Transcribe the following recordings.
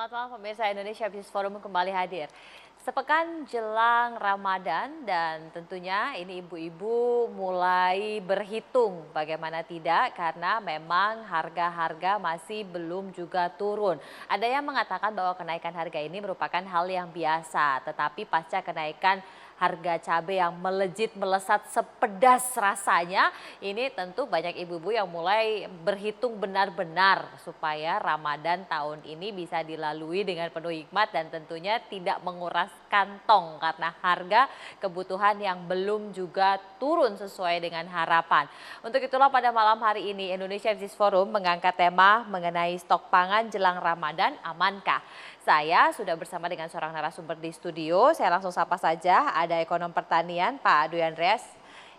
Selamat malam pemirsa Indonesia Business Forum kembali hadir. Sepekan jelang Ramadan dan tentunya ini ibu-ibu mulai berhitung bagaimana tidak karena memang harga-harga masih belum juga turun. Ada yang mengatakan bahwa kenaikan harga ini merupakan hal yang biasa, tetapi pasca kenaikan harga cabai yang melejit melesat sepedas rasanya, ini tentu banyak ibu-ibu yang mulai berhitung benar-benar supaya Ramadan tahun ini bisa dilalui dengan penuh hikmat dan tentunya tidak menguras kantong karena harga kebutuhan yang belum juga turun sesuai dengan harapan. Untuk itulah pada malam hari ini Indonesia Business Forum mengangkat tema mengenai stok pangan jelang Ramadan, amankah? Saya sudah bersama dengan seorang narasumber di studio. Saya langsung sapa saja, ada ekonom pertanian Pak Dwi Andreas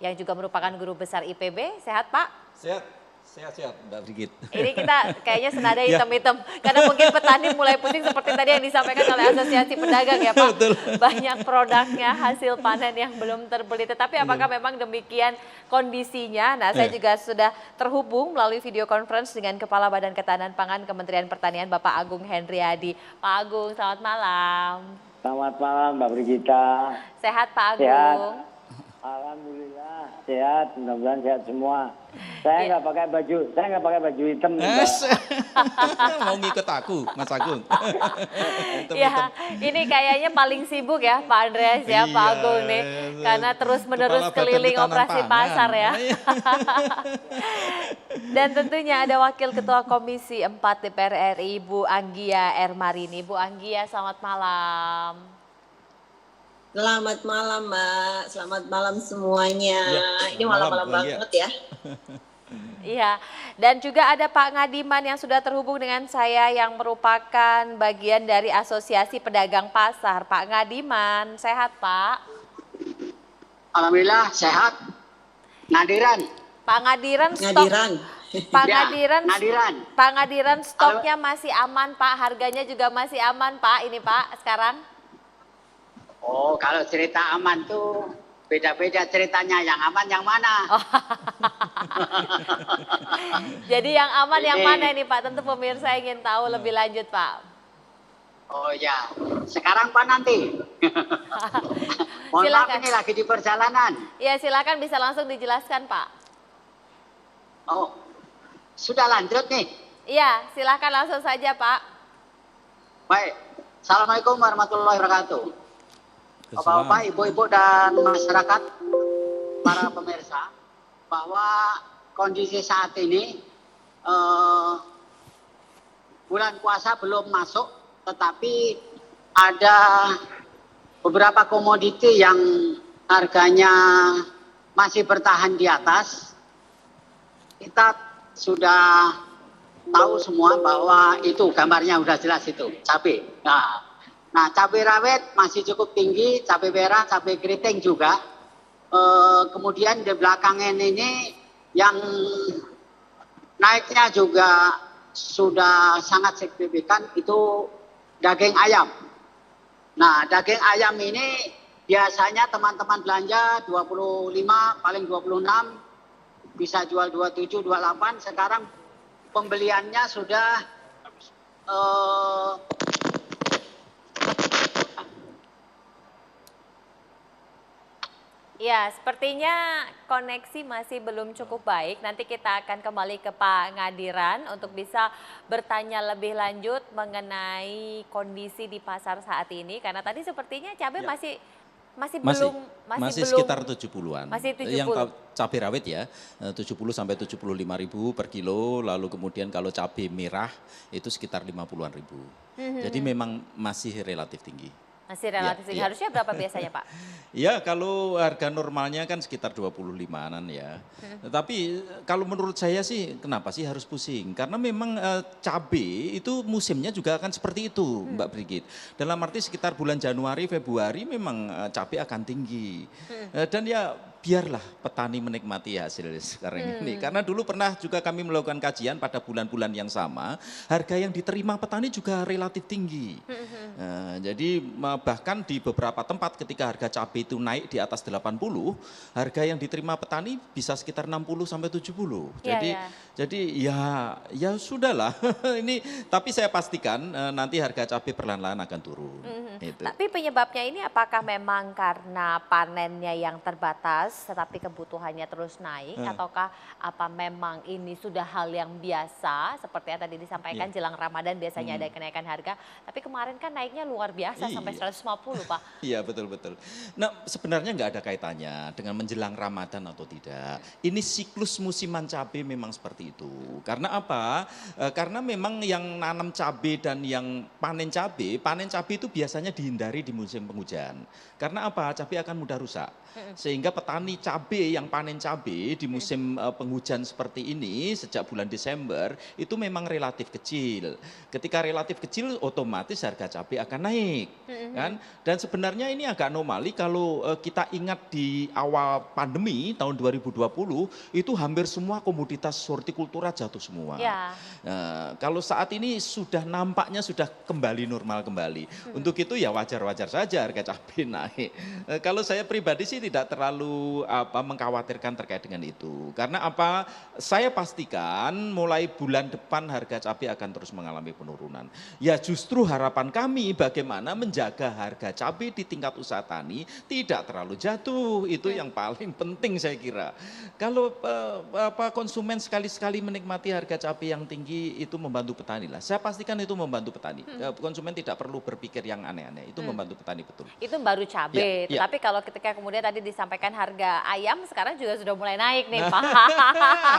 yang juga merupakan guru besar IPB. Sehat Pak? Sehat Mbak Brigit. Ini kita kayaknya senada hitam-hitam karena mungkin petani mulai pusing seperti tadi yang disampaikan oleh Asosiasi Pedagang ya Pak. Betul. Banyak produknya hasil panen yang belum terbeli. Tetapi apakah memang demikian kondisinya? Nah, saya juga sudah terhubung melalui video conference dengan Kepala Badan Ketahanan Pangan Kementerian Pertanian Bapak Agung Hendriadi. Pak Agung, selamat malam. Selamat malam Mbak Brigita. Sehat Pak Agung? Sehat. Alhamdulillah sehat, mudah-mudahan sehat semua. Saya nggak pakai baju hitam. Mau ngikut aku, Mas Agung. Ya, ini kayaknya paling sibuk ya Pak Andreas ya, Pak Agung nih. Karena terus-menerus keliling operasi pasar ya. Dan tentunya ada Wakil Ketua Komisi 4 DPR RI, Bu Anggia Ermarini. Bu Anggia, selamat malam. Selamat malam Mbak, selamat malam semuanya. Ini malam-malam banget ya. Iya, dan juga ada Pak Ngadiman yang sudah terhubung dengan saya yang merupakan bagian dari Asosiasi Pedagang Pasar. Pak Ngadiman, sehat Pak? Alhamdulillah sehat. Ngadiran. Pak Ngadiran stok. Ngadiran. Pak Ya, Ngadiran. Ngadiran. Pak Ngadiran stoknya masih aman Pak, harganya juga masih aman Pak ini Pak sekarang. Oh, kalau cerita aman tuh beda-beda ceritanya. Yang aman yang mana? Oh. Jadi yang aman yang mana ini Pak? Tentu pemirsa ingin tahu lebih lanjut Pak. Oh ya, sekarang Pak nanti. Mohon maaf ini lagi di perjalanan. Ya silakan bisa langsung dijelaskan Pak. Oh, sudah lanjut nih. Iya silakan langsung saja Pak. Baik, Assalamualaikum warahmatullahi wabarakatuh. Bapak-bapak, ibu-ibu dan masyarakat, para pemirsa, bahwa kondisi saat ini bulan puasa belum masuk, tetapi ada beberapa komoditi yang harganya masih bertahan di atas. Kita sudah tahu semua bahwa itu gambarnya sudah jelas itu, cabai. Nah, cabai rawit masih cukup tinggi, cabai merah, cabai keriting juga. Kemudian di belakangan ini yang naiknya juga sudah sangat signifikan itu daging ayam. Nah, daging ayam ini biasanya teman-teman belanja 25, paling 26, bisa jual 27, 28. Sekarang pembeliannya sudah Ya, sepertinya koneksi masih belum cukup baik. Nanti kita akan kembali ke Pak Ngadiran untuk bisa bertanya lebih lanjut mengenai kondisi di pasar saat ini. Karena tadi sepertinya cabai masih sekitar 70-an. Masih 70. Yang cabai rawit ya, 70 sampai 75.000 per kilo, lalu kemudian kalau cabai merah itu sekitar 50-an ribu. Jadi memang masih relatif tinggi. Masih relatif tinggi. Harusnya berapa biasanya Pak? Ya kalau harga normalnya kan sekitar 25-an ya. Tetapi kalau menurut saya sih kenapa sih harus pusing? Karena memang cabai itu musimnya juga akan seperti itu Mbak Brigit. Dalam arti sekitar bulan Januari, Februari memang cabai akan tinggi. Dan ya biarlah petani menikmati hasil sekarang ini. Karena dulu pernah juga kami melakukan kajian pada bulan-bulan yang sama, harga yang diterima petani juga relatif tinggi. Jadi bahkan di beberapa tempat ketika harga cabai itu naik di atas 80, harga yang diterima petani bisa sekitar 60 sampai 70. Jadi ya sudahlah. Ini tapi saya pastikan nanti harga cabai perlahan-lahan akan turun. Itu. Tapi penyebabnya ini apakah memang karena panennya yang terbatas tetapi kebutuhannya terus naik, ataukah apa memang ini sudah hal yang biasa seperti yang tadi disampaikan jelang Ramadan biasanya ada kenaikan harga, tapi kemarin kan naiknya luar biasa sampai 150 Pak. Iya betul. Nah sebenarnya nggak ada kaitannya dengan menjelang Ramadan atau tidak. Ini siklus musiman cabai memang seperti itu. Karena apa? Karena memang yang nanam cabai dan yang panen cabai itu biasanya dihindari di musim penghujan. Karena apa? Cabai akan mudah rusak. Sehingga petani cabai yang panen cabai di musim penghujan seperti ini sejak bulan Desember itu memang relatif kecil. Ketika relatif kecil otomatis harga cabai akan naik. Kan? Dan sebenarnya ini agak anomali kalau kita ingat di awal pandemi tahun 2020 itu hampir semua komoditas hortikultura jatuh semua. Kalau saat ini nampaknya sudah kembali normal kembali. Untuk itu ya wajar-wajar saja harga cabai naik. Kalau saya pribadi sih tidak terlalu mengkhawatirkan terkait dengan itu. Karena apa? Saya pastikan mulai bulan depan harga cabai akan terus mengalami penurunan. Ya justru harapan kami bagaimana menjaga harga cabai di tingkat usaha tani tidak terlalu jatuh. Itu yang paling penting saya kira. Kalau konsumen sekali-sekali menikmati harga cabai yang tinggi itu membantu petani lah. Saya pastikan itu membantu petani. Konsumen tidak perlu berpikir yang aneh-aneh. Itu membantu petani betul. Itu baru cabai. Tapi kalau ketika kemudian tadi disampaikan harga ayam sekarang juga sudah mulai naik nih Pak.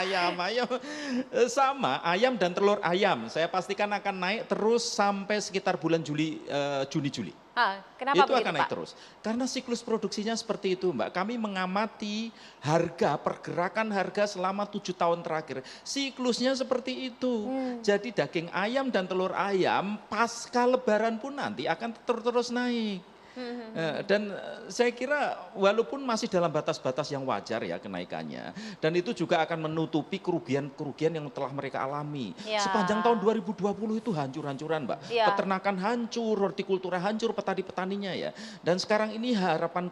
ayam sama ayam dan telur ayam. Saya pastikan akan naik terus sampai sekitar bulan Juni-Juli. Kenapa itu begitu, akan naik Pak? terus. Karena siklus produksinya seperti itu Mbak. Kami mengamati pergerakan harga selama 7 tahun terakhir. Siklusnya seperti itu. Jadi daging ayam dan telur ayam pasca lebaran pun nanti akan terus naik. Dan saya kira walaupun masih dalam batas-batas yang wajar ya kenaikannya. Dan itu juga akan menutupi kerugian-kerugian yang telah mereka alami. Sepanjang tahun 2020 itu hancur-hancuran Mbak. Peternakan hancur, hortikultura hancur, petani-petaninya ya. Dan sekarang ini harapan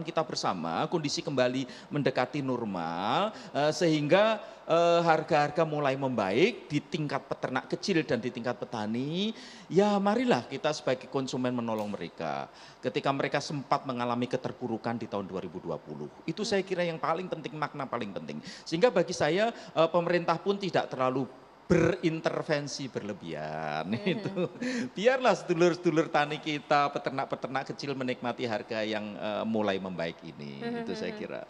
kita bersama kondisi kembali mendekati normal. Sehingga harga-harga mulai membaik di tingkat peternak kecil dan di tingkat petani. Ya marilah kita sebagai konsumen menolong mereka. Ketika mereka sempat mengalami keterpurukan di tahun 2020. Itu saya kira yang paling penting, makna paling penting. Sehingga bagi saya pemerintah pun tidak terlalu berintervensi berlebihan. Itu biarlah sedulur-sedulur tani kita, peternak-peternak kecil menikmati harga yang mulai membaik ini. Itu saya kira.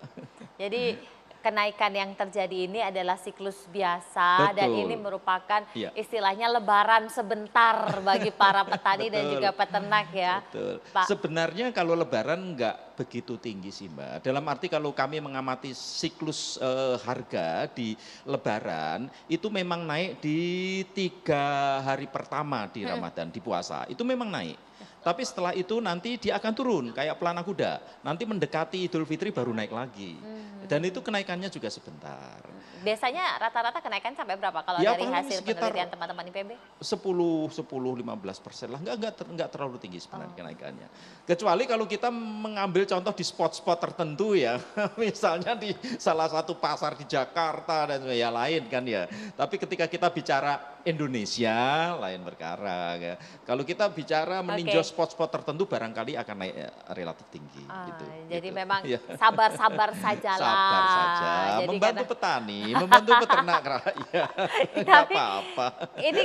Jadi kenaikan yang terjadi ini adalah siklus biasa. Dan ini merupakan istilahnya lebaran sebentar bagi para petani dan juga peternak ya. Betul. Pak. Sebenarnya kalau lebaran enggak begitu tinggi sih Mbak. Dalam arti kalau kami mengamati siklus harga di lebaran itu memang naik di 3 hari pertama di Ramadan, di puasa. Itu memang naik. Tapi setelah itu nanti dia akan turun kayak pelana kuda. Nanti mendekati Idul Fitri baru naik lagi. Dan itu kenaikannya juga sebentar. Biasanya rata-rata kenaikan sampai berapa kalau dari hasil penelitian teman-teman IPB? 10-15% lah. Enggak terlalu tinggi sebenarnya kenaikannya. Kecuali kalau kita mengambil contoh di spot-spot tertentu ya. Misalnya di salah satu pasar di Jakarta dan ya lain kan ya. Tapi ketika kita bicara Indonesia lain perkara ya. Kalau kita bicara meninjau spot-spot tertentu barangkali akan naik relatif tinggi gitu. Jadi memang sabar-sabar sajalah. Sabar saja, jadi membantu petani, membantu peternak rakyat. Enggak apa-apa. Ini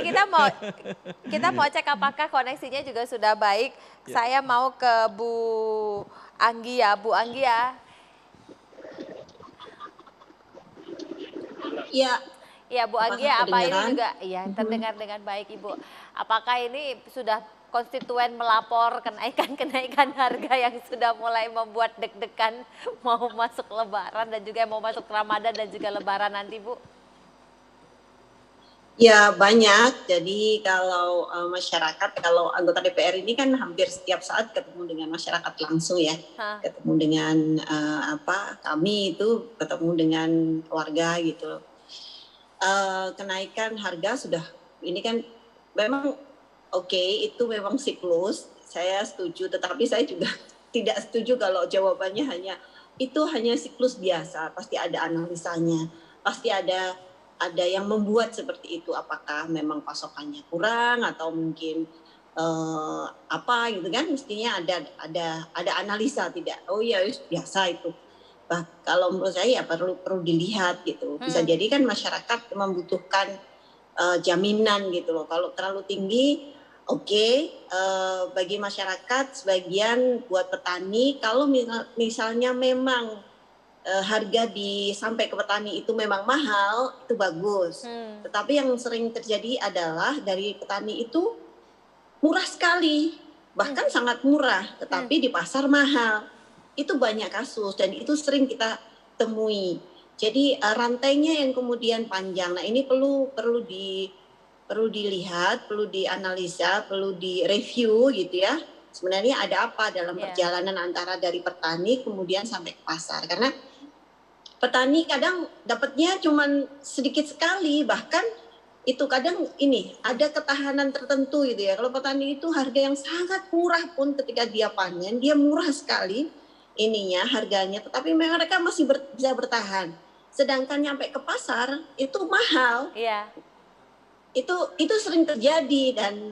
kita mau cek apakah koneksinya juga sudah baik. Saya mau ke Bu Anggi ya, Bu Anggi ya. Iya Bu Anggi, apa ini juga terdengar dengan baik Ibu. Apakah ini sudah konstituen melapor kenaikan harga yang sudah mulai membuat deg-degan mau masuk lebaran dan juga mau masuk Ramadan dan juga lebaran nanti Bu? Ya banyak, jadi kalau masyarakat, kalau anggota DPR ini kan hampir setiap saat ketemu dengan masyarakat langsung ya, Hah, ketemu dengan kami itu ketemu dengan warga gitu. Kenaikan harga sudah ini kan memang oke, itu memang siklus, saya setuju, tetapi saya juga tidak setuju kalau jawabannya itu hanya siklus biasa, pasti ada analisanya, pasti ada yang membuat seperti itu, apakah memang pasokannya kurang atau mungkin apa gitu kan, mestinya ada analisa, tidak oh ya biasa itu. Kalau menurut saya ya perlu perlu dilihat gitu. Bisa mm, jadi kan masyarakat membutuhkan jaminan gitu loh. Kalau terlalu tinggi, oke, bagi masyarakat sebagian buat petani. Kalau misalnya memang harga sampai ke petani itu memang mahal, itu bagus. mm, Tetapi yang sering terjadi adalah dari petani itu murah sekali, mm, bahkan sangat murah, mm. tetapi di pasar mahal. Itu banyak kasus dan itu sering kita temui. Jadi rantainya yang kemudian panjang. Nah, ini perlu dilihat, perlu dianalisa, perlu direview gitu ya. Sebenarnya ada apa dalam Ya, perjalanan antara dari petani kemudian sampai ke pasar. Karena petani kadang dapatnya cuma sedikit sekali, bahkan itu kadang ini ada ketahanan tertentu gitu ya. Kalau petani itu harga yang sangat murah pun ketika dia panen, dia murah sekali ininya harganya, tetapi mereka masih bisa bertahan. Sedangkan nyampe ke pasar itu mahal. iya. Itu sering terjadi dan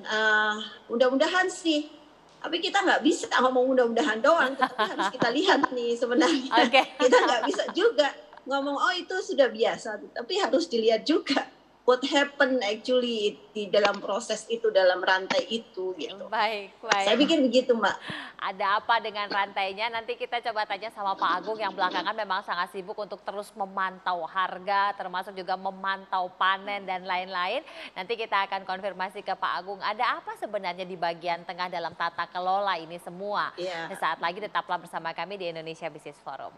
mudah-mudahan sih. Tapi kita nggak bisa ngomong mudah-mudahan doang, tetapi harus kita lihat nih sebenarnya. Oke. Kita nggak bisa juga ngomong oh itu sudah biasa, tapi harus dilihat juga what happen actually di dalam proses itu, dalam rantai itu gitu. Baik, Saya baik. pikir begitu Mbak. Ada apa dengan rantainya? Nanti kita coba tanya sama Pak Agung yang belakangan memang sangat sibuk untuk terus memantau harga, termasuk juga memantau panen dan lain-lain. Nanti kita akan konfirmasi ke Pak Agung, ada apa sebenarnya di bagian tengah dalam tata kelola ini semua? Iya. Sesaat lagi tetaplah bersama kami di Indonesia Business Forum.